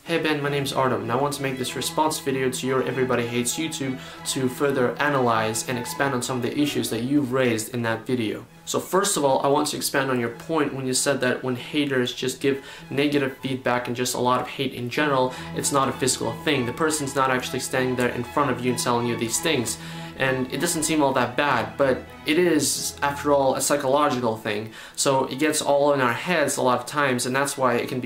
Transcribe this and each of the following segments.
Hey Ben, my name's Artem, and I want to make this response video to your Everybody Hates YouTube to further analyze and expand on some of the issues that you've raised in that video. So first of all, I want to expand on your point when you said that when haters just give negative feedback and just a lot of hate in general, it's not a physical thing. The person's not actually standing there in front of you and telling you these things. And it doesn't seem all that bad, but it is, after all, a psychological thing. So it gets all in our heads a lot of times, and that's why it can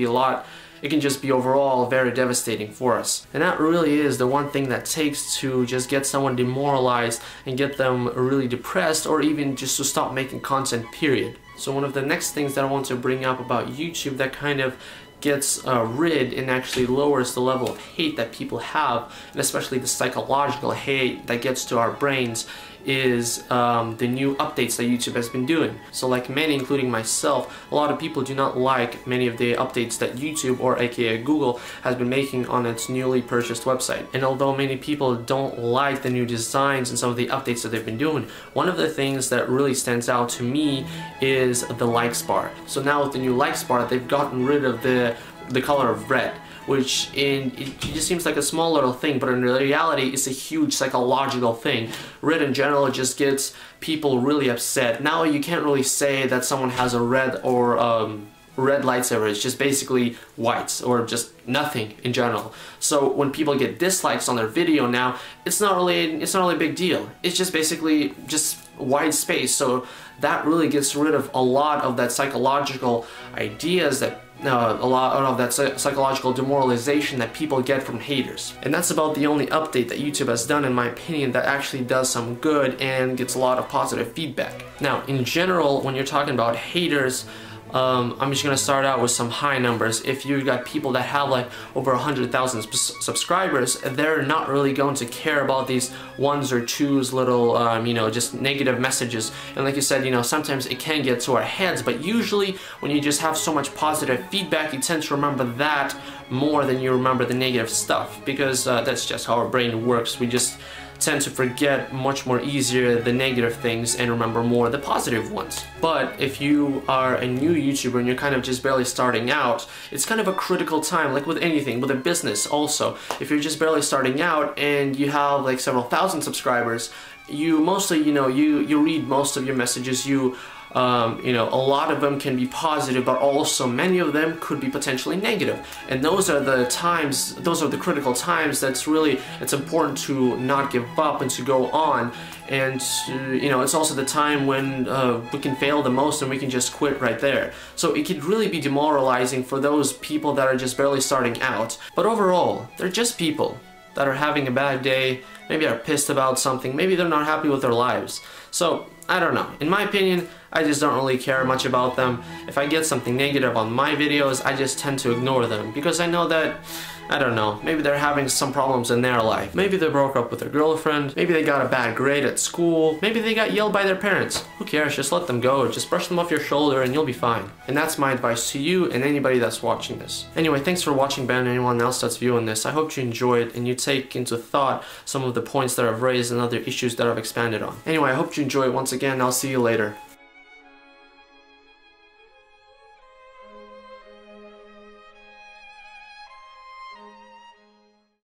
just be overall very devastating for us. And that really is the one thing that takes to just get someone demoralized and get them really depressed, or even just to stop making content, period. So one of the next things that I want to bring up about YouTube that kind of gets rid and actually lowers the level of hate that people have, and especially the psychological hate that gets to our brains, is the new updates that YouTube has been doing. So like many, including myself, a lot of people do not like many of the updates that YouTube, or aka Google, has been making on its newly purchased website. And although many people don't like the new designs and some of the updates that they've been doing, one of the things that really stands out to me is the likes bar. So now with the new likes bar, they've gotten rid of the color of red, which it just seems like a small little thing, but in reality it's a huge psychological thing. Red in general just gets people really upset. Now you can't really say that someone has a red or red lightsaber. It's just basically whites or just nothing in general. So when people get dislikes on their video now, it's not really a big deal. It's just basically just white space. So that really gets rid of a lot of that psychological ideas that a lot of that psychological demoralization that people get from haters. And that's about the only update that YouTube has done, in my opinion, that actually does some good and gets a lot of positive feedback. Now, in general, when you're talking about haters, I'm just gonna start out with some high numbers. If you got people that have like over 100,000 subscribers, they're not really going to care about these ones or twos little, just negative messages. And like you said, sometimes it can get to our heads, but usually when you just have so much positive feedback, you tend to remember that more than you remember the negative stuff, because that's just how our brain works. We just tend to forget much more easier the negative things and remember more the positive ones. But if you are a new YouTuber and you're kind of just barely starting out, it's kind of a critical time, like with anything, with a business also. If you're just barely starting out and you have like several thousand subscribers, you mostly, you read most of your messages, a lot of them can be positive, but also many of them could be potentially negative. And those are the times, those are the critical times that's really, it's important to not give up and to go on. And it's also the time when we can fail the most and we can just quit right there. So it could really be demoralizing for those people that are just barely starting out. But overall, they're just people that are having a bad day, maybe are pissed about something, maybe they're not happy with their lives. So, I don't know. In my opinion, I just don't really care much about them. If I get something negative on my videos, I just tend to ignore them, because I know that, I don't know, maybe they're having some problems in their life. Maybe they broke up with their girlfriend, maybe they got a bad grade at school, maybe they got yelled by their parents. Who cares? Just let them go. Just brush them off your shoulder and you'll be fine. And that's my advice to you and anybody that's watching this. Anyway, thanks for watching, Ben, and anyone else that's viewing this. I hope you enjoy it and you take into thought some of the points that I've raised and other issues that I've expanded on. Anyway, I hope you enjoy it. Once again, I'll see you later.